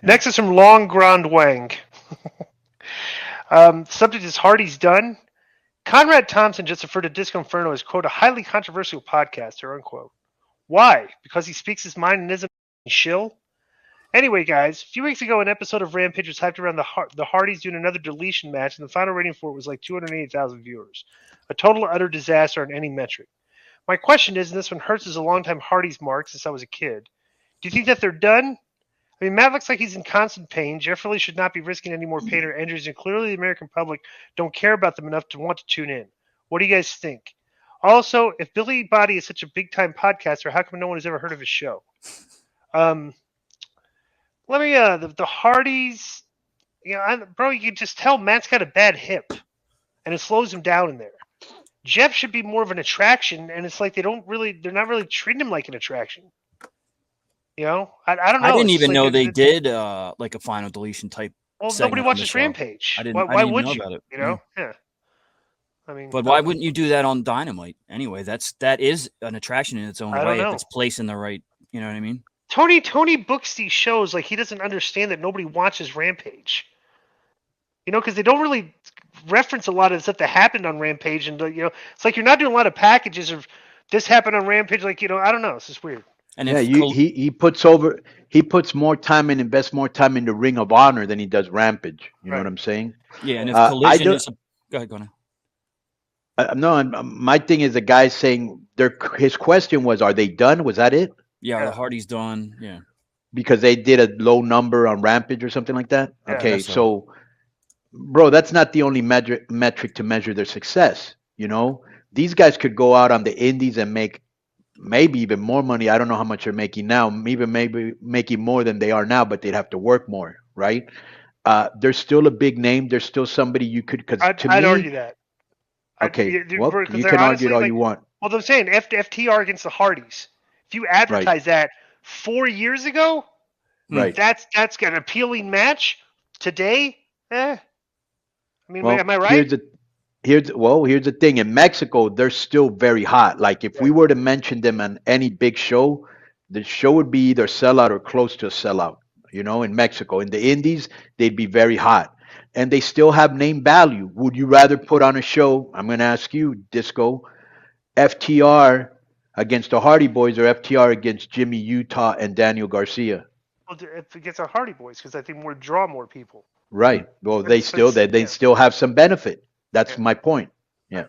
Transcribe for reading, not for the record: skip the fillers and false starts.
Next is from Long Grand Wang. Subject is Hardy's done. Conrad Thompson just referred to Disco Inferno as, quote, a highly controversial podcaster, unquote. Why? Because he speaks his mind and isn't shill? Anyway, guys, a few weeks ago, an episode of Rampage was hyped around the Hardys doing another deletion match, and the final rating for it was like 280,000 viewers. A total utter disaster on any metric. My question is, and this one hurts as a longtime Hardys mark since I was a kid, do you think that they're done? I mean, Matt looks like he's in constant pain. Jeff really should not be risking any more pain or injuries, and clearly the American public don't care about them enough to want to tune in. What do you guys think? Also, if Billy Body is such a big-time podcaster, how come no one has ever heard of his show? Let me, the Hardys, bro, you can just tell Matt's got a bad hip, and it slows him down in there. Jeff should be more of an attraction, and it's like they're not really treating him like an attraction. I don't know. I didn't even know they did like a final deletion type. Well, nobody watches Rampage. Why would you? About it. Yeah. I mean, but why wouldn't you do that on Dynamite anyway? That is an attraction in its own way if it's placed in the right. You know what I mean? Tony books these shows like he doesn't understand that nobody watches Rampage. Because they don't really reference a lot of the stuff that happened on Rampage, and it's like you're not doing a lot of packages of this happened on Rampage. Like I don't know, it's just weird. And he puts more time and invests more time in the Ring of Honor than he does Rampage. You know what I'm saying? Yeah, and if Collision is go ahead. No, my thing is the guy saying his question was, are they done? Was that it? Yeah, the Hardy's done. Yeah, because they did a low number on Rampage or something like that. Yeah, okay, so bro, that's not the only metric to measure their success. These guys could go out on the indies and make maybe even more money. I don't know how much they're making now. Maybe making more than they are now, but they'd have to work more, right? They're still a big name. They're still somebody you could. I'd argue that. Okay, you can argue it all you want. Well, I'm saying FTR against the Hardys. If you advertise that 4 years ago, right? That's an appealing match. Today, I mean, am I right? Here's the thing. In Mexico, they're still very hot. Like if we were to mention them on any big show, the show would be either sellout or close to a sellout. In Mexico. In the Indies, they'd be very hot. And they still have name value. Would you rather put on a show? I'm going to ask you, Disco, FTR against the Hardy Boys or FTR against Jimmy Utah and Daniel Garcia? Well, if it gets the Hardy Boys, because I think draw more people. Right. Well, they still have some benefit. That's my point. Yeah.